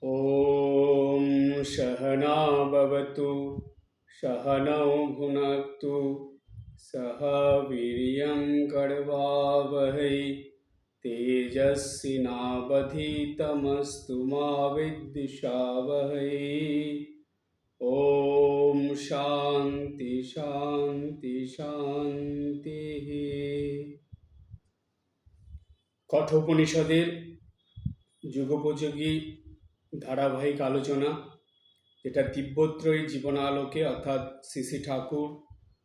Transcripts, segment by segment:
ॐ सहना भवतु सहनौ भुनक्तु सह वीर्यं करवावहै तेजस्विनावधीतमस्तु मा विद्विषावहै। ॐ शान्ति शान्ति शान्तिः। কঠোপনিষদের যুগোপযোগী ধারাবাহিক আলোচনা, যেটা তিব্বত্রয়ী জীবনালোকে অর্থাৎ শ্রী শ্রী ঠাকুর,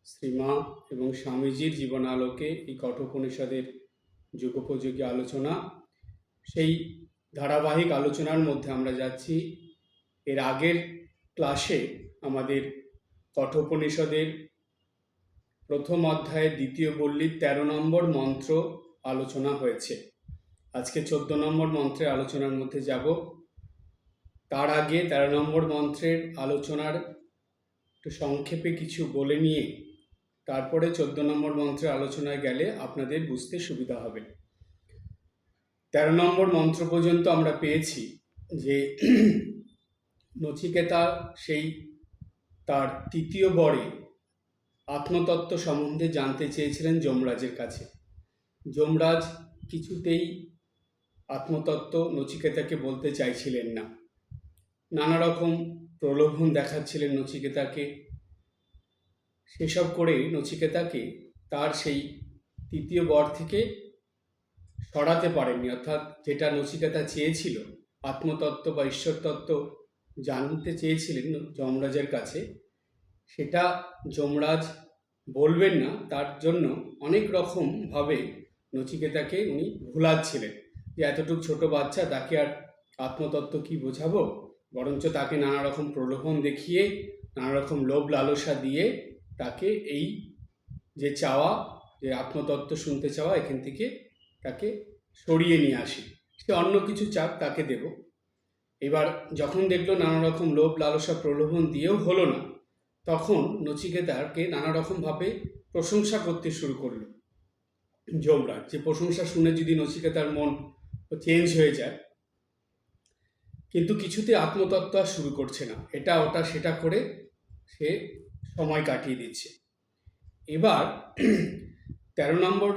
শ্রীমা এবং স্বামীজির জীবনালোকে এই কঠোপনিষদের যুগোপযোগী আলোচনা, সেই ধারাবাহিক আলোচনার মধ্যে আমরা যাচ্ছি। এর আগের ক্লাসে আমাদের কঠোপনিষদের প্রথম অধ্যায়ের দ্বিতীয় বল্লীর 13 নম্বর মন্ত্র আলোচনা হয়েছে। আজকে 14 নম্বর মন্ত্রের আলোচনার মধ্যে যাব। তার আগে 13 নম্বর মন্ত্রের আলোচনার একটু সংক্ষেপে কিছু বলে নিয়ে তারপরে 14 নম্বর মন্ত্রের আলোচনায় গেলে আপনাদের বুঝতে সুবিধা হবে। 13 নম্বর মন্ত্র পর্যন্ত আমরা পেয়েছি যে নচিকেতা সেই তার তৃতীয় বরে আত্মতত্ত্ব সম্বন্ধে জানতে চেয়েছিলেন যমরাজের কাছে। যমরাজ কিছুতেই আত্মতত্ত্ব নচিকেতাকে বলতে চাইছিলেন না। নানা রকম প্রলোভন দেখাচ্ছিলেন নচিকেতাকে। সেসব করে নচিকেতাকে তার সেই তৃতীয় বর থেকে সরাতে পারেননি। অর্থাৎ যেটা নচিকেতা চেয়েছিল, আত্মতত্ত্ব বা ঈশ্বরতত্ত্ব জানতে চেয়েছিলেন যমরাজের কাছে, সেটা যমরাজ বলবেন না। তার জন্য অনেক রকমভাবে নচিকেতাকে উনি ভুলাচ্ছিলেন, যে এতটুকু ছোট বাচ্চা, তাকে আর আত্মতত্ত্ব কি বোঝাবো, বরঞ্চ তাকে নানা রকম প্রলোভন দেখিয়ে, নানা রকম লোভ লালসা দিয়ে তাকে এই যে চাওয়া, যে আত্মতত্ত্ব শুনতে চাওয়া, এখান থেকে তাকে সরিয়ে নিয়ে আসি। সে অন্য কিছু চাপ, তাকে দেব। এবার যখন দেখলো নানা রকম লোভ লালসা প্রলোভন দিয়েও হলো না, তখন নচিকেতাকে নানা রকমভাবে প্রশংসা করতে শুরু করলো যমরাজ। যে প্রশংসা শুনে যদি নচিকেতার মন চেঞ্জ হয়ে যায়, কিন্তু কিছুতে আত্মতত্ত্ব আর শুরু করছে না। এটা ওটা সেটা করে সে সময় কাটিয়ে দিচ্ছে। এবার 13 নম্বর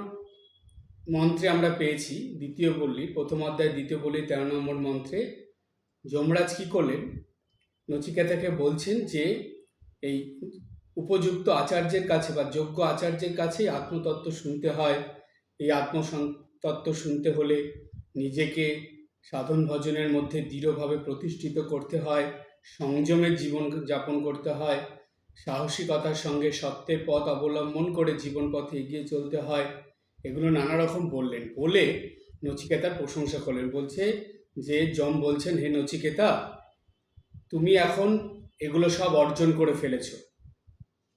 মন্ত্রে আমরা পেয়েছি দ্বিতীয় বল্লী, প্রথম অধ্যায় দ্বিতীয় বল্লী 13 নম্বর মন্ত্রে যমরাজ কি করলেন, নচিকেতাকে বলছেন যে এই উপযুক্ত আচার্যের কাছে বা যোগ্য আচার্যের কাছে আত্মতত্ত্ব শুনতে হয়। এই আত্মতত্ত্ব শুনতে হলে নিজেকে সাধন ভজনের মধ্যে দৃঢ়ভাবে প্রতিষ্ঠিত করতে হয়, সংযমের জীবন যাপন করতে হয়, সাহসিকতার সঙ্গে সত্যের পথ অবলম্বন করে জীবন পথে এগিয়ে চলতে হয়। এগুলো নানা রকম বললেন। বলে নচিকেতার প্রশংসা করলেন। বলছে যে যম বলছেন, হে নচিকেতা, তুমি এখন এগুলো সব অর্জন করে ফেলেছ।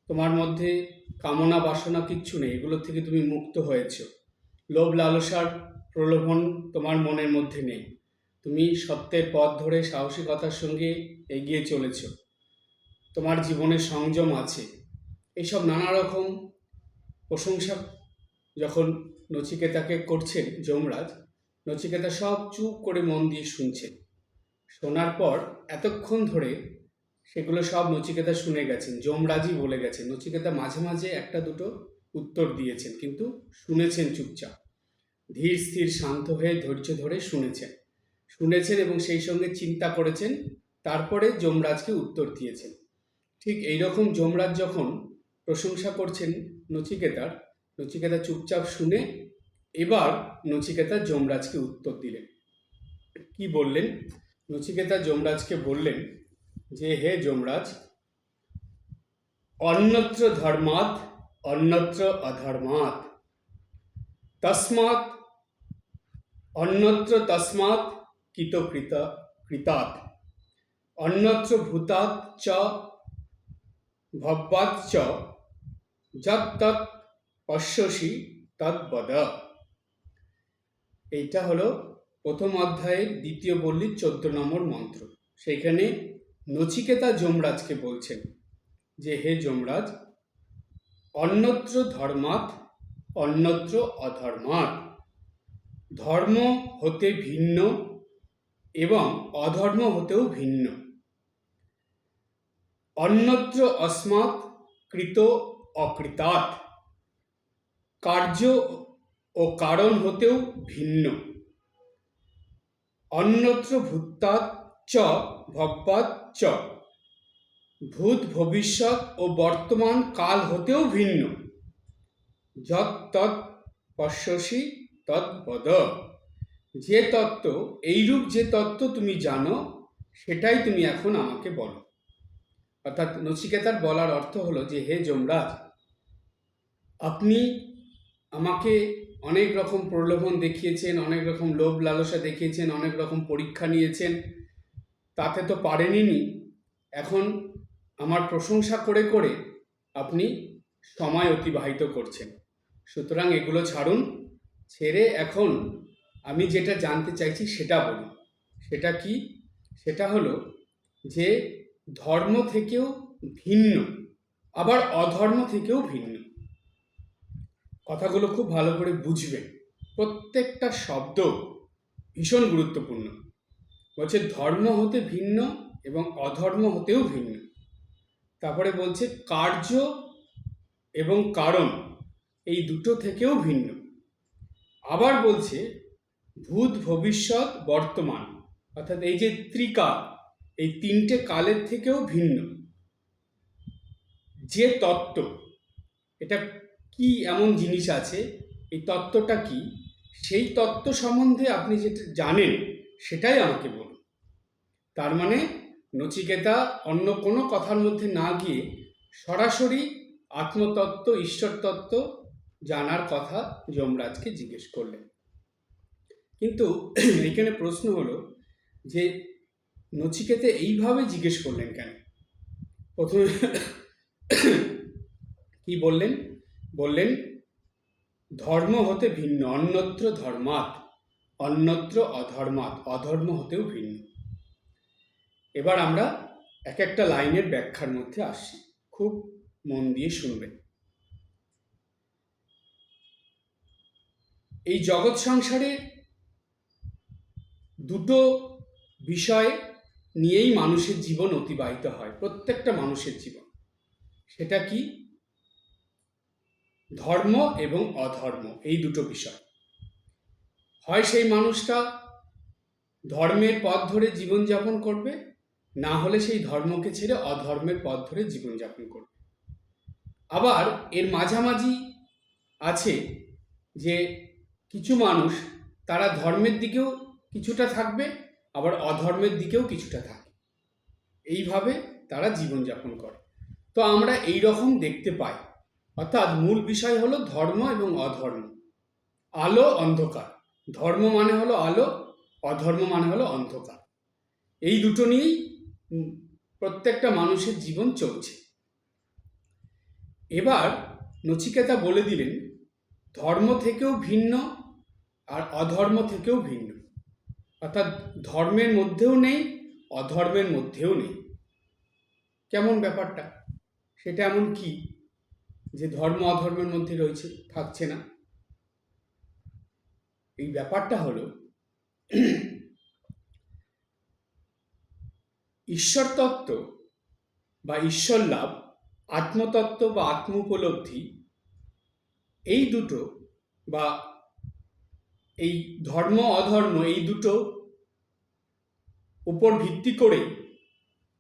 তোমার মধ্যে কামনা বাসনা কিচ্ছু নেই, এগুলো থেকে তুমি মুক্ত হয়েছ। লোভ লালসার প্রলোভন তোমার মনের মধ্যে নেই। তুমি সত্যের পথ ধরে সাহসিকতার সঙ্গে এগিয়ে চলেছ। তোমার জীবনে সংযম আছে। এইসব নানা রকম প্রশংসা যখন নচিকেতাকে করছেন যমরাজ, নচিকেতা সব চুপ করে মন দিয়ে শুনছেন। শোনার পর এতক্ষণ ধরে সেগুলো সব নচিকেতা শুনে গেছেন, যমরাজই বলে গেছেন। নচিকেতা মাঝে মাঝে একটা দুটো উত্তর দিয়েছেন, কিন্তু শুনেছেন চুপচাপ, ধীর স্থির শান্ত হয়ে ধৈর্য ধরে শুনেছেন এবং সেই সঙ্গে চিন্তা করেছেন, তারপরে যমরাজকে উত্তর দিয়েছেন। ঠিক এইরকম যমরাজ যখন প্রশংসা করছেন নচিকেতা চুপচাপ শুনে এবার নচিকেতা যমরাজকে উত্তর দিলেন। কি বললেন? নচিকেতা যমরাজকে বললেন যে, হে যমরাজ, অন্যত্র ধর্মাৎ অন্যত্র অধর্মাৎ, তস্মাৎ অন্যত্র তস্মাৎ কৃতাৎ, অন্যত্র ভূতাৎ চ ভব্যাৎ চ, যৎ তৎ পশ্যসি তদ্বদ। এইটা হলো প্রথম অধ্যায়ের দ্বিতীয় বল্লীর 14 নম্বর মন্ত্র। সেইখানে নচিকেতা যমরাজকে বলছেন যে, হে যমরাজ, অন্যত্র ধর্মাৎ অন্যত্র অধর্মাৎ, ধর্ম হতে ভিন্ন এবং অধর্ম হতেও ভিন্ন। অন্যত্র অস্মাৎ কৃত অকৃতাৎ, কার্য ও কারণ হতেও ভিন্ন। অন্যত্র ভূতাৎ চ ভব্যাৎ চ, ভূত ভবিষ্যৎ ও বর্তমান কাল হতেও ভিন্ন। যৎ তৎ পশ্যসি তৎ বদ, যে তত্ত্ব, এইরূপ যে তত্ত্ব তুমি জানো সেটাই তুমি এখন আমাকে বলো। অর্থাৎ নচিকেতার বলার অর্থ হলো যে, হে যমরাজ, আপনি আমাকে অনেক রকম প্রলোভন দেখিয়েছেন, অনেক রকম লোভ লালসা দেখিয়েছেন, অনেক রকম পরীক্ষা নিয়েছেন, তাতে তো পারেনই। এখন আমার প্রশংসা করে করে আপনি সময় অতিবাহিত করছেন। সুতরাং এগুলো ছাড়ুন, ছেড়ে এখন আমি যেটা জানতে চাইছি সেটা বলুন। সেটা কি? সেটা হলো যে ধর্ম থেকেও ভিন্ন, আবার অধর্ম থেকেও ভিন্ন। কথাগুলো খুব ভালো করে বুঝবেন, প্রত্যেকটা শব্দ ভীষণ গুরুত্বপূর্ণ। বলছে ধর্ম হতে ভিন্ন এবং অধর্ম হতেও ভিন্ন। তারপরে বলছে কার্য এবং কারণ এই দুটো থেকেও ভিন্ন। আবার বলছে ভূত ভবিষ্যৎ বর্তমান, অর্থাৎ এই যে ত্রিকাল, এই তিনটে কালের থেকেও ভিন্ন। যে তত্ত্ব, এটা কি এমন জিনিস আছে, এই তত্ত্বটা কি, সেই তত্ত্ব সম্বন্ধে আপনি যেটা জানেন সেটাই আমাকে বলুন। তার মানে নচিকেতা অন্য কোনো কথার মধ্যে না গিয়ে সরাসরি আত্মতত্ত্ব, ঈশ্বর তত্ত্ব জানার কথা যমরাজকে জিজ্ঞেস করলেন। কিন্তু এখানে প্রশ্ন হলো যে নচিকেতা এইভাবে জিজ্ঞেস করলেন কেন? প্রথমে কি বললেন? বললেন ধর্ম হতে ভিন্ন, অন্যত্র ধর্মাৎ, অন্যত্র অধর্মাৎ, অধর্ম হতেও ভিন্ন। এবার আমরা এক একটা লাইনের ব্যাখ্যার মধ্যে আসছি, খুব মন দিয়ে শুনবেন। এই জগৎ সংসারে দুটো বিষয় নিয়েই মানুষের জীবন অতিবাহিত হয়, প্রত্যেকটা মানুষের জীবন। সেটা কি? ধর্ম এবং অধর্ম, এই দুটো বিষয়। হয় সেই মানুষটা ধর্মের পথ ধরে জীবনযাপন করবে, না হলে সেই ধর্মকে ছেড়ে অধর্মের পথ ধরে জীবনযাপন করবে। আবার এর মাঝামাঝি আছে যে কিছু মানুষ, তারা ধর্মের দিকেও কিছুটা থাকবে, আবার অধর্মের দিকেও কিছুটা থাকবে, এইভাবে তারা জীবনযাপন করে। তো আমরা এই রকম দেখতে পাই। অর্থাৎ মূল বিষয় হলো ধর্ম এবং অধর্ম, আলো অন্ধকার। ধর্ম মানে হলো আলো, অধর্ম মানে হলো অন্ধকার। এই দুটো নিয়েই প্রত্যেকটা মানুষের জীবন চলছে। এবার নচিকেতা বলে দিলেন ধর্ম থেকেও ভিন্ন আর অধর্ম থেকেও ভিন্ন। অর্থাৎ ধর্মের মধ্যেও নেই, অধর্মের মধ্যেও নেই। কেমন ব্যাপারটা? সেটা এমন কি যে ধর্ম অধর্মের মধ্যে রয়েছে, থাকছে না? এই ব্যাপারটা হলো ঈশ্বর তত্ত্ব বা ঈশ্বর লাভ, আত্মতত্ত্ব বা আত্ম উপলব্ধি, এই দুটো বা এই ধর্ম অধর্ম, এই দুটো উপর ভিত্তি করে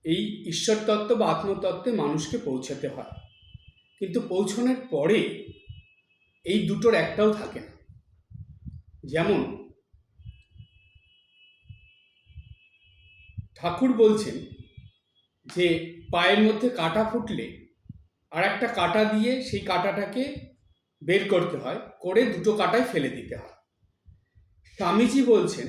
এই ঈশ্বর তত্ত্ব বা আত্মতত্ত্বে মানুষকে পৌঁছাতে হয়। কিন্তু পৌঁছানোর পরে এই দুটোর একটাও থাকে না। যেমন ঠাকুর বলছেন যে পায়ের মধ্যে কাঁটা ফুটলে আর একটা কাঁটা দিয়ে সেই কাঁটাটাকে বের করতে হয়, করে দুটো কাঁটাই ফেলে দিতে হয়। স্বামীজি বলছেন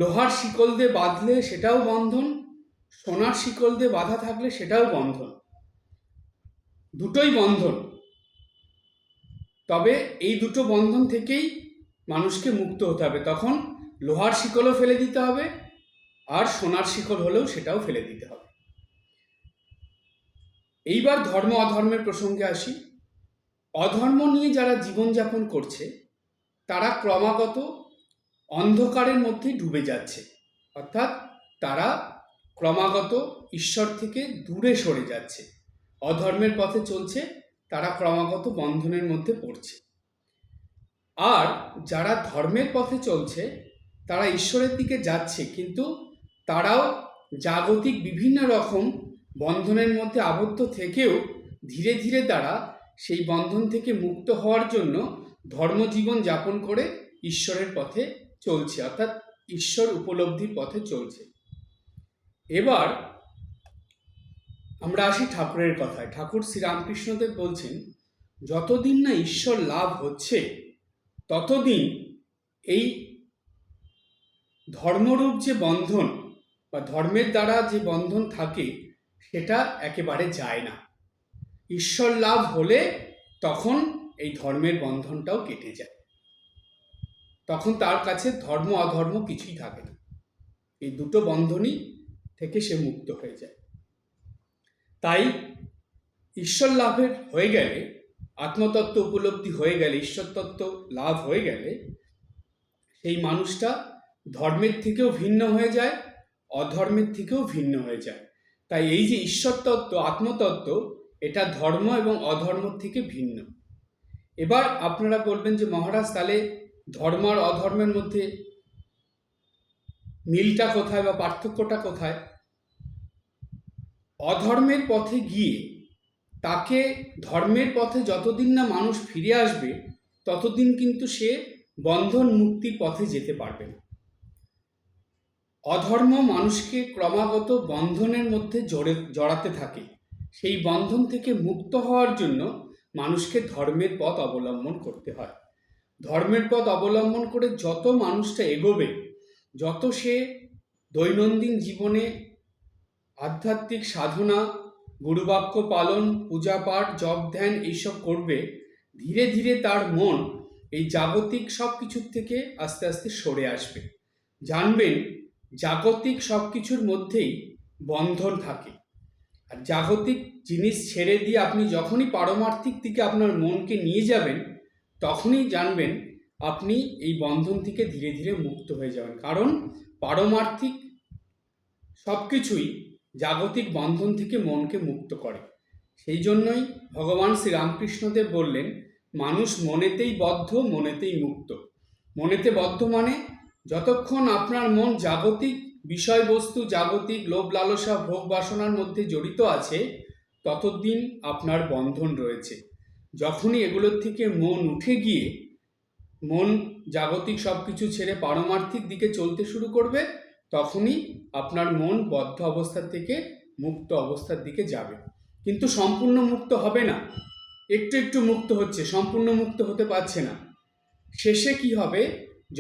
লোহার শিকল দিয়ে বাঁধলে সেটাও বন্ধন, সোনার শিকল দিয়ে বাঁধা থাকলে সেটাও বন্ধন, দুটোই বন্ধন। তবে এই দুটো বন্ধন থেকেই মানুষকে মুক্ত হতে হবে। তখন লোহার শিকলও ফেলে দিতে হবে, আর সোনার শিকল হলেও সেটাও ফেলে দিতে হবে। এইবার ধর্ম অধর্মের প্রসঙ্গে আসি। অধর্ম নিয়ে যারা জীবনযাপন করছে তারা ক্রমাগত অন্ধকারের মধ্যে ডুবে যাচ্ছে, অর্থাৎ তারা ক্রমাগত ঈশ্বর থেকে দূরে সরে যাচ্ছে, অধর্মের পথে চলছে, তারা ক্রমাগত বন্ধনের মধ্যে পড়ছে। আর যারা ধর্মের পথে চলছে তারা ঈশ্বরের দিকে যাচ্ছে, কিন্তু তারাও জাগতিক বিভিন্ন রকম বন্ধনের মধ্যে আবদ্ধ থেকেও ধীরে ধীরে তারা সেই বন্ধন থেকে মুক্ত হওয়ার জন্য ধর্মজীবন যাপন করে ঈশ্বরের পথে চলছে, অর্থাৎ ঈশ্বর উপলব্ধির পথে চলছে। এবার আমরা আসি ঠাকুরের কথায়। ঠাকুর শ্রীরামকৃষ্ণদেব বলছেন, যতদিন না ঈশ্বর লাভ হচ্ছে ততদিন এই ধর্মরূপ যে বন্ধন বা ধর্মের দ্বারা যে বন্ধন থাকে সেটা একেবারে যায় না। ঈশ্বর লাভ হলে তখন এই ধর্মের বন্ধনটাও কেটে যায়, তখন তার কাছে ধর্ম অধর্ম কিছুই থাকে না, এই দুটো বন্ধনই থেকে সে মুক্ত হয়ে যায়। তাই ঈশ্বর লাভের হয়ে গেলে, আত্মতত্ত্ব উপলব্ধি হয়ে গেলে, ঈশ্বর তত্ত্ব লাভ হয়ে গেলে সেই মানুষটা ধর্মের থেকেও ভিন্ন হয়ে যায়, অধর্মের থেকেও ভিন্ন হয়ে যায়। তাই এই যে ঈশ্বর তত্ত্ব, আত্মতত্ত্ব, এটা ধর্ম এবং অধর্ম থেকে ভিন্ন। এবার আপনারা বলবেন যে মহারাজ, তাহলে ধর্ম আর অধর্মের মধ্যে মিলটা কোথায় বা পার্থক্যটা কোথায়? অধর্মের পথে গিয়ে তাকে ধর্মের পথে যতদিন না মানুষ ফিরে আসবে ততদিন কিন্তু সে বন্ধন মুক্তির পথে যেতে পারবে না। অধর্ম মানুষকে ক্রমাগত বন্ধনের মধ্যে জড়াতে থাকে। সেই বন্ধন থেকে মুক্ত হওয়ার জন্য মানুষকে ধর্মের পথ অবলম্বন করতে হয়। ধর্মের পথ অবলম্বন করে যত মানুষটা এগোবে, যত সে দৈনন্দিন জীবনে আধ্যাত্মিক সাধনা, গুরুবাক্য পালন, পূজা পাঠ, জপ ধ্যান এইসব করবে, ধীরে ধীরে তার মন এই জাগতিক সব কিছুর থেকে আস্তে আস্তে সরে আসবে। জানবেন জাগতিক সব কিছুর মধ্যেই বন্ধন থাকে, আর জাগতিক জিনিস ছেড়ে দিয়ে আপনি যখনই পারমার্থিক দিকে আপনার মনকে নিয়ে যাবেন তখনই জানবেন আপনি এই বন্ধন থেকে ধীরে ধীরে মুক্ত হয়ে যাবেন। কারণ পারমার্থিক সব কিছুই জাগতিক বন্ধন থেকে মনকে মুক্ত করে। সেই জন্যই ভগবান শ্রীরামকৃষ্ণদেব বললেন, মানুষ মনেতেই বদ্ধ, মনেতেই মুক্ত। মনেতে বদ্ধ মানে যতক্ষণ আপনার মন জাগতিক বিষয়বস্তু, জাগতিক লোভ লালসা, ভোগ বাসনার মধ্যে জড়িত আছে ততদিন আপনার বন্ধন রয়েছে। যখনই এগুলোর থেকে মন উঠে গিয়ে মন জাগতিক সব কিছু ছেড়ে পারমার্থিক দিকে চলতে শুরু করবে, তখনই আপনার মন বদ্ধ অবস্থা থেকে মুক্ত অবস্থার দিকে যাবে। কিন্তু সম্পূর্ণ মুক্ত হবে না, একটু একটু মুক্ত হচ্ছে, সম্পূর্ণ মুক্ত হতে পারছে না। শেষে কি হবে,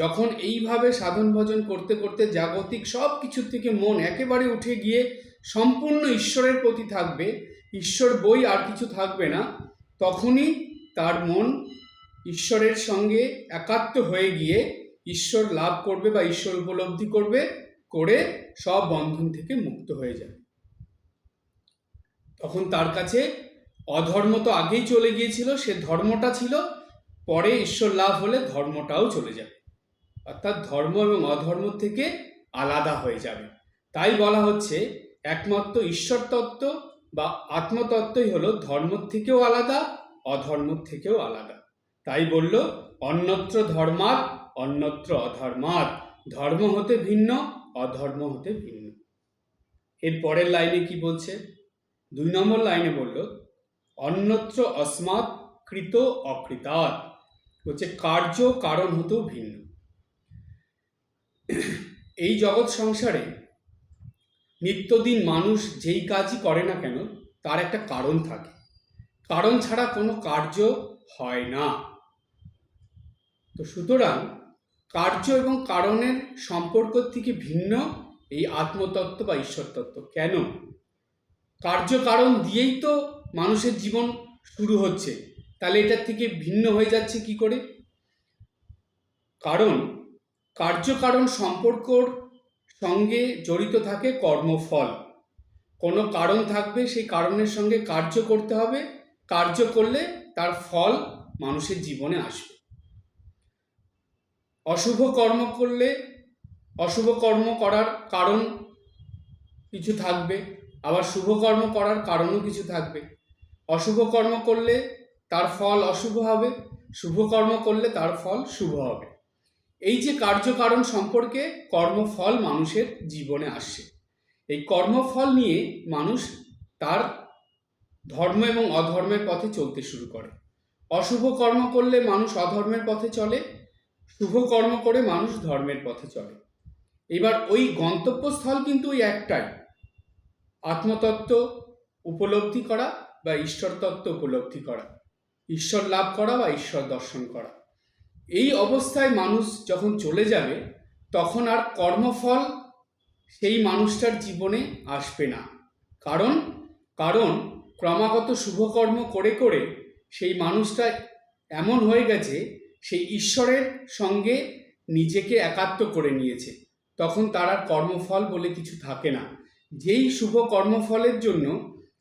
যখন এইভাবে সাধন ভজন করতে করতে জাগতিক সব কিছুর থেকে মন একেবারে উঠে গিয়ে সম্পূর্ণ ঈশ্বরের প্রতি থাকবে, ঈশ্বর বই আর কিছু থাকবে না, তখনই তার মন ঈশ্বরের সঙ্গে একাত্ম হয়ে গিয়ে ঈশ্বর লাভ করবে বা ঈশ্বর উপলব্ধি করবে, করে সব বন্ধন থেকে মুক্ত হয়ে যাবে। তখন তার কাছে অধর্ম তো আগেই চলে গিয়েছিল, সে ধর্মটা ছিল, পরে ঈশ্বর লাভ হলে ধর্মটাও চলে যাবে, অর্থাৎ ধর্ম এবং অধর্ম থেকে আলাদা হয়ে যাবে। তাই বলা হচ্ছে একমাত্র ঈশ্বর তত্ত্ব বা আত্মতত্ত্বই হলো ধর্ম থেকেও আলাদা, অধর্ম থেকেও আলাদা। তাই বলল, অন্যত্র ধর্মাৎ অন্যত্র অধর্মাৎ, ধর্ম হতে ভিন্ন, অধর্ম হতে ভিন্ন। এর পরের লাইনে কি বলছে? 2 নম্বর লাইনে বলল, অন্যত্র অস্মাৎ কৃত অকৃতাৎ, বলছে কার্য কারণ হতেও ভিন্ন। এই জগৎ সংসারে নিত্যদিন মানুষ যেই কাজই করে না কেন তার একটা কারণ থাকে, কারণ ছাড়া কোনো কার্য হয় না। তো সুতরাং কার্য এবং কারণের সম্পর্ক থেকে ভিন্ন এই আত্মতত্ত্ব বা ঈশ্বর তত্ত্ব। কেন? কার্য কারণ দিয়েই তো মানুষের জীবন শুরু হচ্ছে, তাহলে এটার থেকে ভিন্ন হয়ে যাচ্ছে কি করে? কারণ কার্য কারণ সম্পর্কর সঙ্গে জড়িত থাকে কর্মফল। কোনো কারণ থাকবে, সেই কারণের সঙ্গে কার্য করতে হবে, কার্য করলে তার ফল মানুষের জীবনে আসবে। অশুভ কর্ম করলে অশুভ কর্ম করার কারণ কিছু থাকবে, আবার শুভ কর্ম করার কারণও কিছু থাকবে। অশুভ কর্ম করলে তার ফল অশুভ হবে, শুভ কর্ম করলে তার ফল শুভ হবে। এই যে কার্যকারণ সম্পর্কে কর্মফল মানুষের জীবনে আসছে, এই কর্মফল নিয়ে মানুষ তার ধর্ম এবং অধর্মের পথে চলতে শুরু করে। অশুভ কর্ম করলে মানুষ অধর্মের পথে চলে, শুভ কর্ম করে মানুষ ধর্মের পথে চলে। এবার ওই গন্তব্যস্থল কিন্তু ওই একটাই, আত্মতত্ত্ব উপলব্ধি করা বা ঈশ্বর তত্ত্ব উপলব্ধি করা, ঈশ্বর লাভ করা বা ঈশ্বর দর্শন করা। এই অবস্থায় মানুষ যখন চলে যাবে তখন আর কর্মফল সেই মানুষটার জীবনে আসবে না। কারণ কারণ ক্রমাগত শুভকর্ম করে করে সেই মানুষটা এমন হয়ে গেছে, সেই ঈশ্বরের সঙ্গে নিজেকে একাত্ম করে নিয়েছে। তখন তার আর কর্মফল বলে কিছু থাকে না। যেই শুভ কর্মফলের জন্য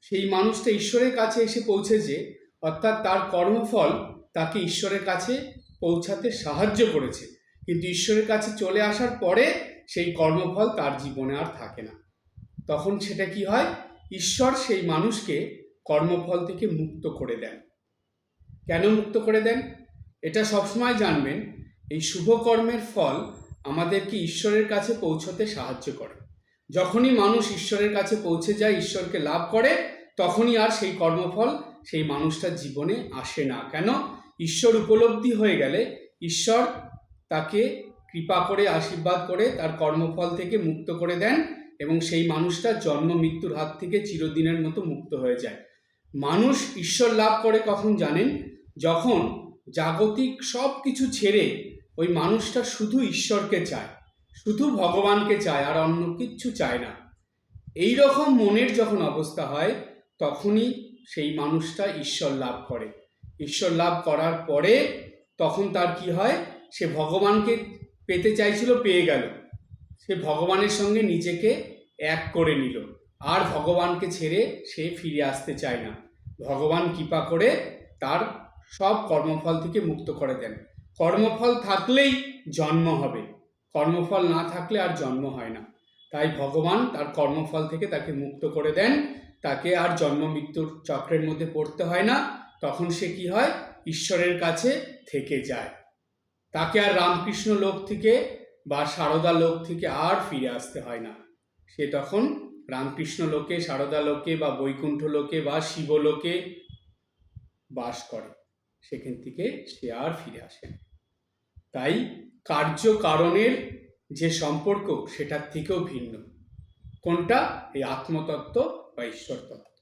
সেই মানুষটা ঈশ্বরের কাছে এসে পৌঁছেছে, অর্থাৎ তার কর্মফল তাকে ঈশ্বরের কাছে পৌঁছাতে সাহায্য করেছে, কিন্তু ঈশ্বরের কাছে চলে আসার পরে সেই কর্মফল তার জীবনে আর থাকে না। তখন সেটা কি হয়, ঈশ্বর সেই মানুষকে কর্মফল থেকে মুক্ত করে দেন। কেন মুক্ত করে দেন এটা সবসময় জানবেন, এই শুভ কর্মের ফল আমাদেরকে ঈশ্বরের কাছে পৌঁছতে সাহায্য করে। যখনই মানুষ ঈশ্বরের কাছে পৌঁছে যায়, ঈশ্বরকে লাভ করে, তখনই আর সেই কর্মফল সেই মানুষটার জীবনে আসে না। কেন? ঈশ্বর উপলব্ধি হয়ে গেলে ঈশ্বর তাকে কৃপা করে আশীর্বাদ করে তার কর্মফল থেকে মুক্ত করে দেন এবং সেই মানুষটা জন্ম মৃত্যুর হাত থেকে চিরদিনের মতো মুক্ত হয়ে যায়। মানুষ ঈশ্বর লাভ করে কখন জানেন? যখন জাগতিক সব কিছু ছেড়ে ওই মানুষটা শুধু ঈশ্বরকে চায়, শুধু ভগবানকে চায়, আর অন্য কিচ্ছু চায় না। এই রকম মনের যখন অবস্থা হয় তখনই সেই মানুষটা ঈশ্বর লাভ করে। ঈশ্বর লাভ করার পরে তখন তার কি হয়, সে ভগবানকে পেতে চাইছিল, পেয়ে গেল, সে ভগবানের সঙ্গে নিজেকে এক করে নিল, আর ভগবানকে ছেড়ে সে ফিরে আসতে চায় না। ভগবান কৃপা করে তার সব কর্মফল থেকে মুক্ত করে দেন। কর্মফল থাকলেই জন্ম হবে, কর্মফল না থাকলে আর জন্ম হয় না। তাই ভগবান তার কর্মফল থেকে তাকে মুক্ত করে দেন, তাকে আর জন্ম মৃত্যুর চক্রের মধ্যে পড়তে হয় না। তখন সে কি হয়, ঈশ্বরের কাছে থেকে যায়। তাকে আর রামকৃষ্ণ লোক থেকে বা সারদা লোক থেকে আর ফিরে আসতে হয় না। সে তখন রামকৃষ্ণ লোকে, সারদা লোকে বা বৈকুণ্ঠ লোকে বা শিবলোকে বাস করে, সেখান থেকে সে আর ফিরে আসে না। তাই কার্য কারণের যে সম্পর্ক সেটার থেকেও ভিন্ন। কোনটা? এই আত্মতত্ত্ব বা ঈশ্বর তত্ত্ব।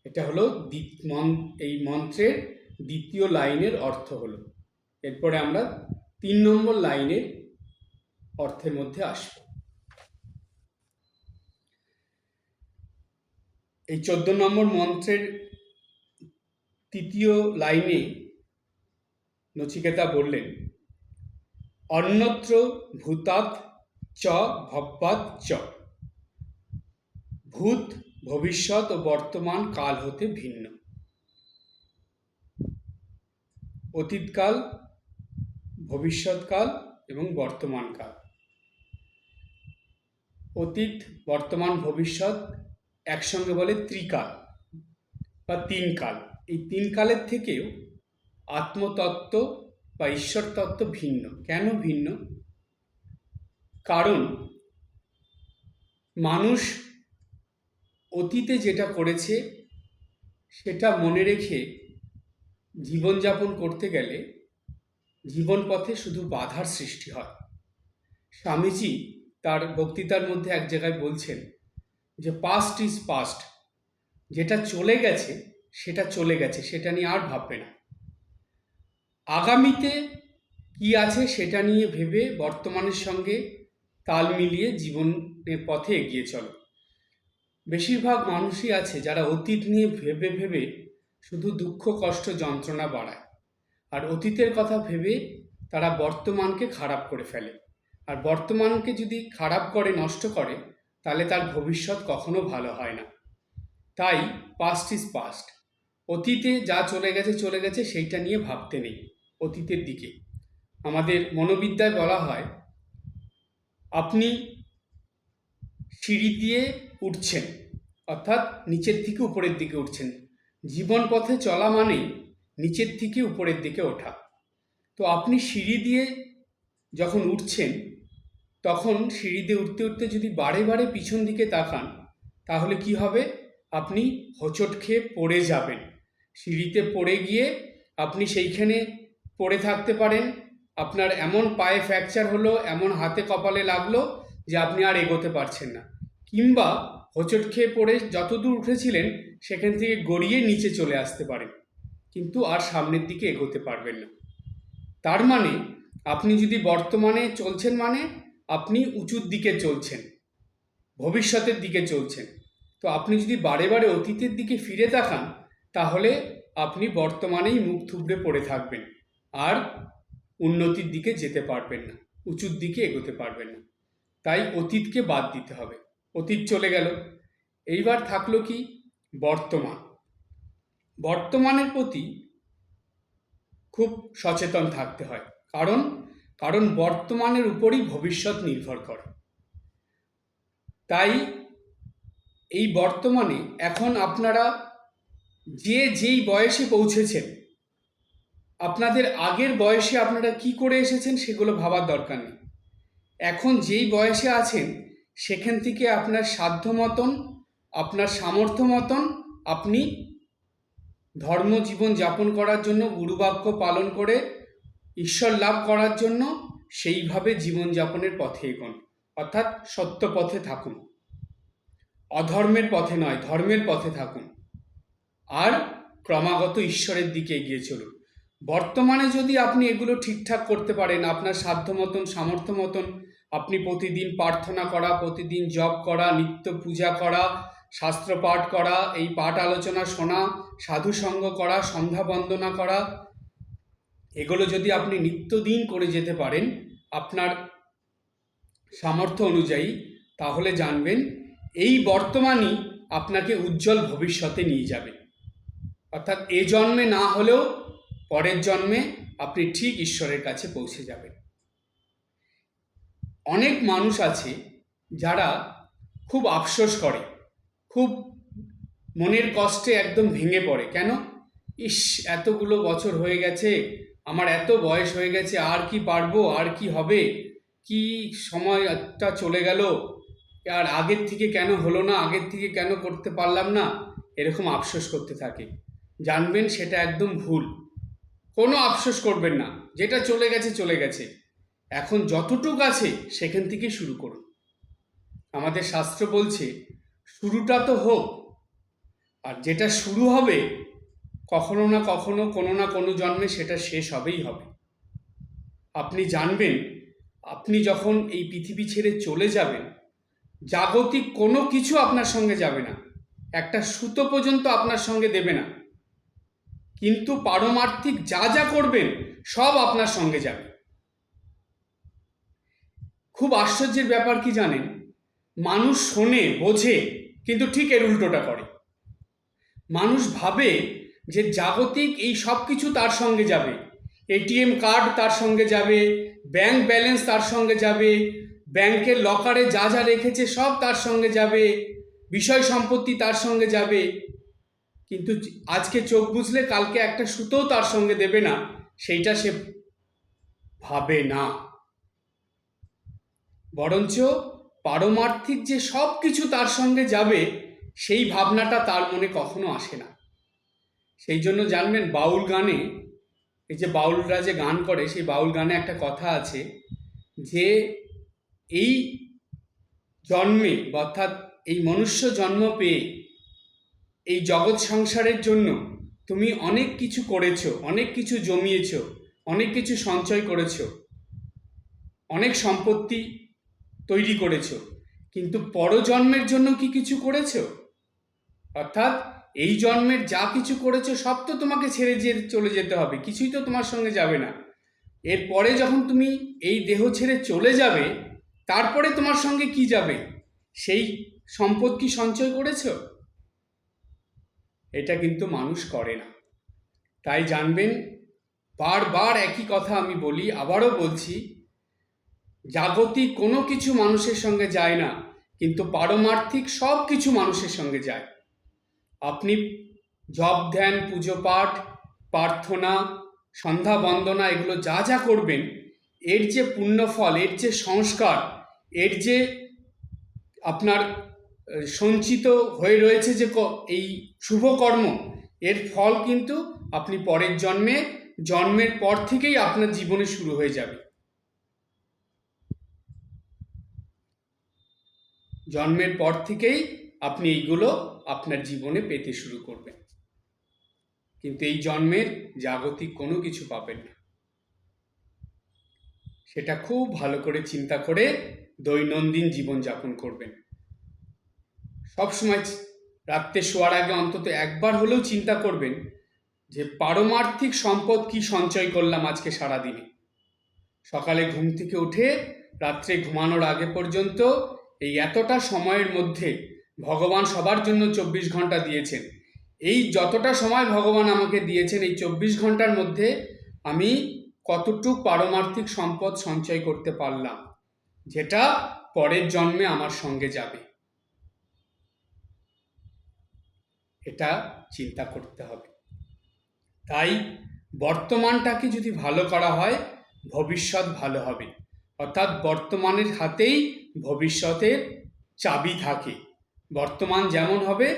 এটা হলো এই মন্ত্রের দ্বিতীয় লাইনের অর্থ হলো। এরপরে আমরা 3 নম্বর লাইনের অর্থের মধ্যে আসব। এই 14 নম্বর মন্ত্রের তৃতীয় লাইনে নচিকেতা বললেন, অন্যত্র ভূতাৎ চ ভব্যাৎ চ। ভূত, ভবিষ্যৎ ও বর্তমান কাল হতে ভিন্ন। অতীতকাল, ভবিষ্যৎকাল এবং বর্তমান কাল। অতীত, বর্তমান, ভবিষ্যৎ একসঙ্গে বলে ত্রিকাল বা 3 কাল। এই 3 কালের থেকেও আত্মতত্ত্ব বা ঈশ্বর তত্ত্ব ভিন্ন। কেন ভিন্ন? কারণ মানুষ অতীতে যেটা করেছে সেটা মনে রেখে জীবনযাপন করতে গেলে জীবন পথে শুধু বাধার সৃষ্টি হয়। স্বামীজি তার বক্তৃতার মধ্যে এক জায়গায় বলছেন যে পাস্ট ইজ পাস্ট, যেটা চলে গেছে সেটা চলে গেছে, সেটা নিয়ে আর ভাববে না। আগামীতে কি আছে সেটা নিয়ে ভেবে বর্তমানের সঙ্গে তাল মিলিয়ে জীবনের পথে এগিয়ে চলো। বেশিরভাগ মানুষই আছে যারা অতীত নিয়ে ভেবে ভেবে শুধু দুঃখ, কষ্ট, যন্ত্রণা বাড়ায়, আর অতীতের কথা ভেবে তারা বর্তমানকে খারাপ করে ফেলে। আর বর্তমানকে যদি খারাপ করে, নষ্ট করে, তাহলে তার ভবিষ্যৎ কখনো ভালো হয় না। তাই পাস্ট ইজ পাস্ট, অতীতে যা চলে গেছে চলে গেছে, সেইটা নিয়ে ভাবতে নেই, অতীতের দিকে। আমাদের মনোবিদ্যায় বলা হয়, আপনি সিঁড়ি দিয়ে উঠছেন, অর্থাৎ নিচের থেকে উপরের দিকে উঠছেন। জীবন পথে চলা মানেই নিচের থেকে উপরের দিকে ওঠা। তো আপনি সিঁড়ি দিয়ে যখন উঠছেন, তখন সিঁড়ি দিয়ে উঠতে উঠতে যদি বারে বারে পিছন দিকে তাকান, তাহলে কি হবে? আপনি হোঁচট খেয়ে পড়ে যাবেন। সিঁড়িতে পড়ে গিয়ে আপনি সেইখানে পড়ে থাকতে পারেন। আপনার এমন পায়ে ফ্র্যাকচার হলো, এমন হাতে কপালে লাগলো যে আপনি আর এগোতে পারছেন না। কিংবা হোঁচট খেয়ে পড়ে যতদূর উঠেছিলেন সেখান থেকে গড়িয়ে নিচে চলে আসতে পারেন, কিন্তু আর সামনের দিকে এগোতে পারবেন না। তার মানে আপনি যদি বর্তমানে চলছেন, মানে আপনি উঁচুর দিকে চলছেন, ভবিষ্যতের দিকে চলছেন। তো আপনি যদি বারে বারে অতীতের দিকে ফিরে তাকান, তাহলে আপনি বর্তমানেই মুখ থুবড়ে পড়ে থাকবেন, আর উন্নতির দিকে যেতে পারবেন না, উঁচুর দিকে এগোতে পারবেন না। তাই অতীতকে বাদ দিতে হবে। অতীত চলে গেল, এইবার থাকলো কি? বর্তমান। বর্তমানের প্রতি খুব সচেতন থাকতে হয়, কারণ বর্তমানের উপরই ভবিষ্যৎ নির্ভর করে। তাই এই বর্তমানে এখন আপনারা যেই বয়সে পৌঁছেছেন, আপনাদের আগের বয়সে আপনারা কি করে এসেছেন সেগুলো ভাবার দরকার নেই। এখন যেই বয়সে আছেন সেখান থেকে আপনার সাধ্য মতন, আপনার সামর্থ্য মতন আপনি ধর্ম জীবন যাপন করার জন্য, গুরুবাক্য পালন করে ঈশ্বর লাভ করার জন্য সেইভাবে জীবনযাপনের পথে এগোন, অর্থাৎ সত্য পথে থাকুন। অধর্মের পথে নয়, ধর্মের পথে থাকুন, আর ক্রমাগত ঈশ্বরের দিকে এগিয়ে চলুন। বর্তমানে যদি আপনি এগুলো ঠিকঠাক করতে পারেন, আপনার সাধ্য মতন, সামর্থ্য মতন আপনি প্রতিদিন প্রার্থনা করা, প্রতিদিন জপ করা, নিত্য পূজা করা, শাস্ত্র পাঠ করা, এই পাঠ আলোচনা শোনা, সাধুসঙ্গ করা, সন্ধ্যা বন্দনা করা, এগুলো যদি আপনি নিত্যদিন করে যেতে পারেন আপনার সামর্থ্য অনুযায়ী, তাহলে জানবেন এই বর্তমানই আপনাকে উজ্জ্বল ভবিষ্যতে নিয়ে যাবে। অর্থাৎ এ জন্মে না হলেও পরের জন্মে আপনি ঠিক ঈশ্বরের কাছে পৌঁছে যাবেন। অনেক মানুষ আছে যারা খুব আফসোস করে, খুব মনের কষ্টে একদম ভেঙে পড়ে। কেন? ইস, এতগুলো বছর হয়ে গেছে, আমার এত বয়স হয়ে গেছে, আর কি পারবো, আর কি হবে, কি সময়টা চলে গেল, আর আগের থেকে কেন হলো না, আগের থেকে কেন করতে পারলাম না, এরকম আফসোস করতে থাকে। জানবেন সেটা একদম ভুল। কোনো আফসোস করবেন না, যেটা চলে গেছে চলে গেছে। এখন যতটুক আছে সেখান থেকে শুরু করুন। আমাদের শাস্ত্র বলছে শুরুটা তো হোক, আর যেটা শুরু হবে কখনো না কখনো, কোনো না কোনো জন্মে সেটা শেষ হবেই হবে। আপনি জানবেন আপনি যখন এই পৃথিবী ছেড়ে চলে যাবেন, জাগতিক কোনো কিছু আপনার সঙ্গে যাবে না, একটা সুতো পর্যন্ত আপনার সঙ্গে দেবে না, কিন্তু পারমার্থিক যা যা করবেন সব আপনার সঙ্গে যাবে। খুব আশ্চর্যের ব্যাপার কি জানেন? মানুষ শোনে, বোঝে, কিন্তু ঠিক এর উল্টোটা করে। মানুষ ভাবে যে জাগতিক এই সব কিছু তার সঙ্গে যাবে, এটিএম কার্ড তার সঙ্গে যাবে, ব্যাংক ব্যালেন্স তার সঙ্গে যাবে, ব্যাংকের লকারে যা যা রেখেছে সব তার সঙ্গে যাবে, বিষয় সম্পত্তি তার সঙ্গে যাবে, কিন্তু আজকে চোখ বুঝলে কালকে একটা সুতোও তার সঙ্গে দেবে না, সেইটা সে ভাবে না। বরঞ্চ পারমার্থিক যে সব কিছু তার সঙ্গে যাবে সেই ভাবনাটা তার মনে কখনো আসে না। সেই জন্য জানবেন বাউল গানে, এই যে বাউলরা যে গান করে, সেই বাউল গানে একটা কথা আছে যে এই জন্মে, অর্থাৎ এই মনুষ্য জন্ম পেয়ে এই জগৎ সংসারের জন্য তুমি অনেক কিছু করেছো, অনেক কিছু জমিয়েছো, অনেক কিছু সঞ্চয় করেছো, অনেক সম্পত্তি তৈরি করেছো, কিন্তু পরজন্মের জন্য কি কিছু করেছো? অর্থাৎ এই জন্মের যা কিছু করেছো সব তো তোমাকে ছেড়ে চলে যেতে হবে, কিছুই তো তোমার সঙ্গে যাবে না। এরপরে যখন তুমি এই দেহ ছেড়ে চলে যাবে, তারপরে তোমার সঙ্গে কি যাবে? সেই সম্পদ কি সঞ্চয় করেছো? এটা কিন্তু মানুষ করে না। তাই জানবেন বারবার একই কথা আমি বলি, আবারও বলছি, জাগতিক কোনো কিছু মানুষের সঙ্গে যায় না, কিন্তু পারমার্থিক সব কিছু মানুষের সঙ্গে যায়। আপনি জপ ধ্যান, পুজো পাঠ, প্রার্থনা, সন্ধ্যা বন্দনা এগুলো যা যা করবেন, এর যে পুণ্যফল, এর যে সংস্কার, এর যে আপনার সঞ্চিত হয়ে রয়েছে যে এই শুভকর্ম, এর ফল কিন্তু আপনি পরের জন্মের পর থেকেই আপনার জীবনে শুরু হয়ে যাবে। জন্মের পর থেকেই আপনি এইগুলো আপনার জীবনে পেতে শুরু করবেন, কিন্তু এই জন্মের জাগতিক কোনো কিছু পাবেন না। সেটা খুব ভালো করে চিন্তা করে দৈনন্দিন জীবনযাপন করবেন। সবসময় রাত্রে শোয়ার আগে অন্তত একবার হলেও চিন্তা করবেন যে পারমার্থিক সম্পদ কি সঞ্চয় করলাম আজকে সারাদিনে। সকালে ঘুম থেকে উঠে রাত্রে ঘুমানোর আগে পর্যন্ত এই এতটা সময়ের মধ্যে ভগবান সবার জন্য 24 ঘন্টা দিয়েছেন। এই যতটা সময় ভগবান আমাকে দিয়েছেন, এই 24 ঘন্টার মধ্যে আমি কতটুক পারমার্থিক সম্পদ সঞ্চয় করতে পারলাম, যেটা পরের জন্মে আমার সঙ্গে যাবে। এটা চিন্তা করতে হবে। তাই বর্তমানটাকে যদি ভালো করা হয়, ভবিষ্যৎ ভালো হবে। অর্থাৎ বর্তমানের হাতেই ভবিষ্যতের চাবি থাকে। বর্তমান যেমন হবে,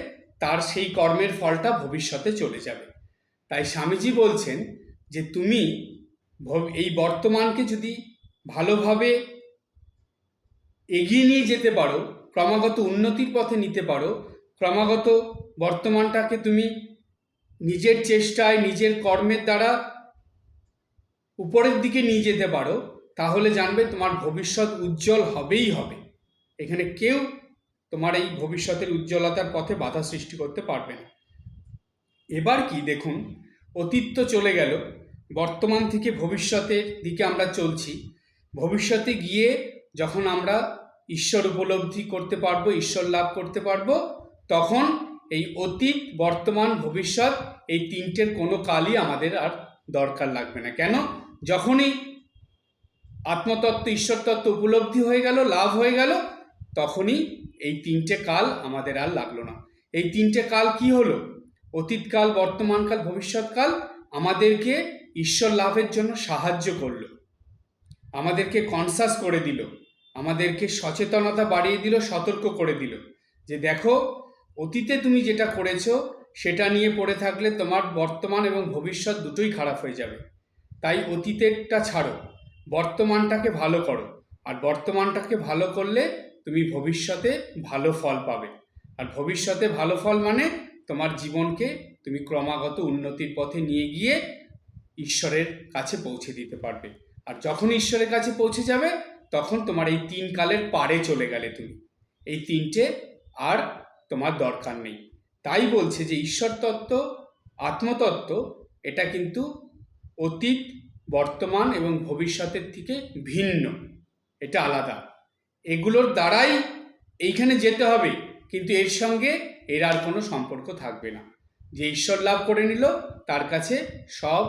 তার সেই কর্মের ফলটা ভবিষ্যতে চলে যাবে। তাই স্বামীজি বলছেন যে তুমি এই বর্তমানকে যদি ভালোভাবে এগিয়ে নিয়ে যেতে পারো, ক্রমাগত উন্নতির পথে নিতে পারো, ক্রমাগত বর্তমানটাকে তুমি নিজের চেষ্টায়, নিজের কর্মের দ্বারা উপরের দিকে নিয়ে যেতে পারো, তাহলে জানবে তোমার ভবিষ্যৎ উজ্জ্বল হবেই হবে। এখানে কেউ তোমার এই ভবিষ্যতের উজ্জ্বলতার পথে বাধা সৃষ্টি করতে পারবে না। এবার কি দেখুন, অতীত তো চলে গেল, বর্তমান থেকে ভবিষ্যতের দিকে আমরা চলছি। ভবিষ্যতে গিয়ে যখন আমরা ঈশ্বর উপলব্ধি করতে পারবো, ঈশ্বর লাভ করতে পারবো, তখন এই অতীত, বর্তমান, ভবিষ্যৎ এই তিনটের কোনো কালই আমাদের আর দরকার লাগবে না। কেন? যখনই আত্মতত্ত্ব, ঈশ্বর তত্ত্ব উপলব্ধি হয়ে গেল, লাভ হয়ে গেল, তখনই এই তিনটে কাল আমাদের আর লাগলো না। এই তিনটে কাল কি হলো? অতীতকাল, বর্তমানকাল, ভবিষ্যৎকাল আমাদেরকে ঈশ্বর লাভের জন্য সাহায্য করলো, আমাদেরকে কনসাস করে দিল, আমাদেরকে সচেতনতা বাড়িয়ে দিল, সতর্ক করে দিল যে দেখো, অতীতে তুমি যেটা করেছো সেটা নিয়ে পড়ে থাকলে তোমার বর্তমান এবং ভবিষ্যৎ দুটোই খারাপ হয়ে যাবে। তাই অতীতেরটা ছাড়ো, বর্তমানটাকে ভালো করো, আর বর্তমানটাকে ভালো করলে তুমি ভবিষ্যতে ভালো ফল পাবে। আর ভবিষ্যতে ভালো ফল মানে তোমার জীবনকে তুমি ক্রমাগত উন্নতির পথে নিয়ে গিয়ে ঈশ্বরের কাছে পৌঁছে দিতে পারবে। আর যখন ঈশ্বরের কাছে পৌঁছে যাবে, তখন তোমার এই তিন কালের পারে চলে গেলে তুমি, এই তিনটে আর তোমার দরকার নেই। তাই বলছে যে ঈশ্বর তত্ত্ব, আত্মতত্ত্ব, এটা কিন্তু অতীত, বর্তমান এবং ভবিষ্যতের থেকে ভিন্ন, এটা আলাদা। এগুলোর দ্বারাই এইখানে যেতে হবে, কিন্তু এর সঙ্গে এর আর কোনো সম্পর্ক থাকবে না। যে ঈশ্বর লাভ করে নিল, তার কাছে সব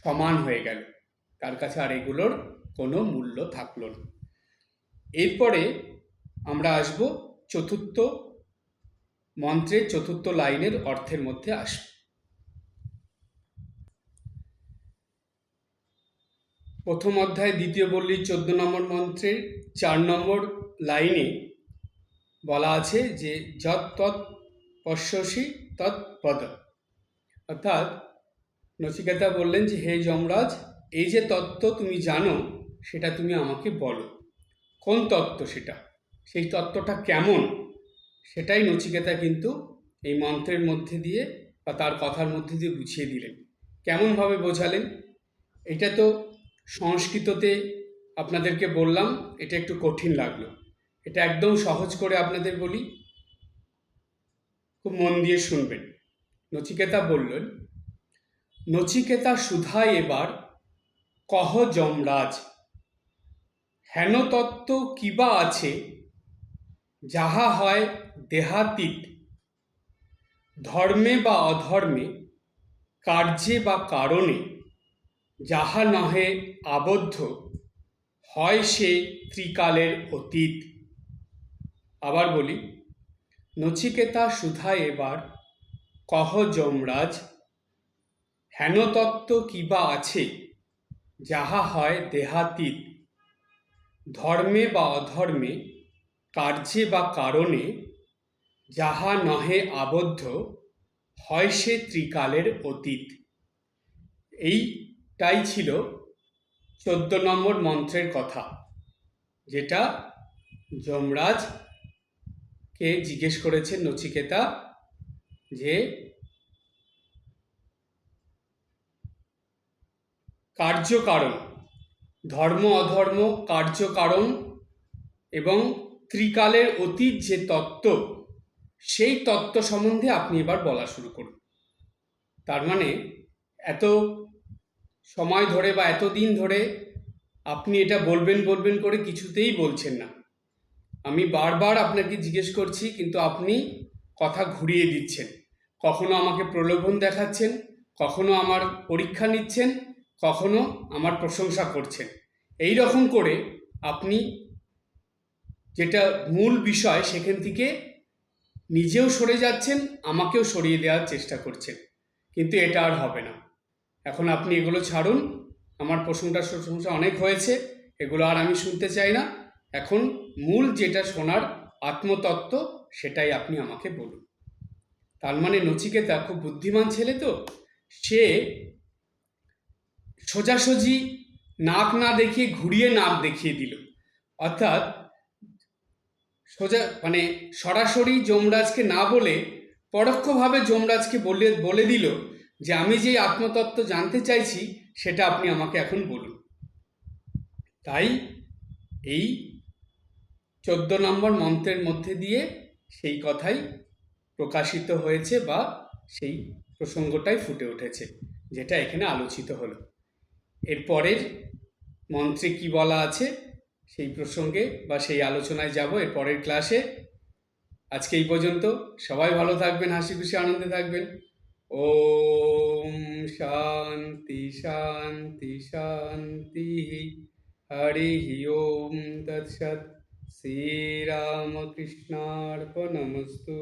সমান হয়ে গেল, তার কাছে আর এগুলোর কোনো মূল্য থাকলো না। এরপরে আমরা আসব চতুর্থ মন্ত্রের চতুর্থ লাইনের অর্থের মধ্যে আসব। প্রথম অধ্যায় দ্বিতীয় বল্লীর 14 নম্বর মন্ত্রের 4 নম্বর লাইনে বলা আছে যে যৎ তৎ পশ্যসি তৎ পদ। অর্থাৎ নচিকেতা বললেন যে হে যমরাজ, এই যে তত্ত্ব তুমি জানো, সেটা তুমি আমাকে বলো। কোন তত্ত্ব সেটা, সেই তত্ত্বটা কেমন, সেটাই নচিকেতা কিন্তু এই মন্ত্রের মধ্যে দিয়ে বা তার কথার মধ্যে দিয়ে বুঝিয়ে দিলেন। কেমনভাবে বোঝালেন? এটা তো সংস্কৃততে আপনাদেরকে বললাম, এটা একটু কঠিন লাগলো। এটা একদম সহজ করে আপনাদের বলি, খুব মন দিয়ে শুনবেন। নচিকেতা বললেন, নচিকেতা সুধায় এবার কহ যমরাজ, হেন তত্ত্ব কিবা আছে, যাহা হয় দেহাতীত, ধর্মে বা অধর্মে, কার্যে বা কারণে, যাহা নহে আবদ্ধ হয় সে ত্রিকালের অতীত। আবার বলি, নচিকেতা সুধায় এবার কহ যমরাজ, হেন তত্ত্ব কিবা আছে যাহা হয় দেহাতীত। ধর্মে বা অধর্মে, কার্যে বা কারণে, যাহা নহে আবদ্ধ হয় সে ত্রিকালের অতীত। এইটাই ছিল 14 নম্বর মন্ত্রের কথা, যেটা যমরাজকে জিজ্ঞেস করেছেন নচিকেতা যে কার্যকারণ, ধর্ম অধর্ম, কার্যকারণ এবং ত্রিকালের অতীত যে তত্ত্ব, সেই তত্ত্ব সম্বন্ধে আপনি এবার বলা শুরু করুন। তার মানে এত সময় ধরে বা এতদিন ধরে আপনি এটা বলবেন বলবেন করে কিছুতেই বলছেন না। আমি বারবার আপনাকে জিজ্ঞেস করছি, কিন্তু আপনি কথা ঘুরিয়ে দিচ্ছেন। কখনো আমাকে প্রলোভন দেখাচ্ছেন, কখনো আমার পরীক্ষা নিচ্ছেন, কখনো আমার প্রশংসা করছেন। এই রকম করে আপনি যেটা মূল বিষয় সেখান থেকে নিজেও সরে যাচ্ছেন, আমাকেও সরিয়ে দেওয়ার চেষ্টা করছেন। কিন্তু এটা আর হবে না। এখন আপনি এগুলো ছাড়ুন। আমার প্রশংসা অনেক হয়েছে, এগুলো আর আমি শুনতে চাই না। এখন মূল যেটা শোনার আত্মতত্ত্ব, সেটাই আপনি আমাকে বলুন। তার মানে নচিকেতা খুব বুদ্ধিমান ছেলে তো, সে সোজাসুজি নাক না দেখিয়ে ঘুরিয়ে নাক দেখিয়ে দিল। অর্থাৎ সরাসরি যমরাজকে না বলে পরোক্ষভাবে যমরাজকে বলে দিল যে আমি যে আত্মতত্ত্ব জানতে চাইছি সেটা আপনি আমাকে এখন বলুন। তাই এই 14 নম্বর মন্ত্রের মধ্যে দিয়ে সেই কথাই প্রকাশিত হয়েছে বা সেই প্রসঙ্গটাই ফুটে উঠেছে, যেটা এখানে আলোচিত হলো। এর পরের মন্ত্রে কি বলা আছে সেই প্রসঙ্গে বা সেই আলোচনায় যাব এর পরের ক্লাসে। আজকে এই পর্যন্ত। সবাই ভালো থাকবেন, হাসি খুশি আনন্দে থাকবেন। ওম শান্তি শান্তি শান্তি। হরি ওম তৎসৎ। শ্রীরামকৃষ্ণার্পণমস্তু।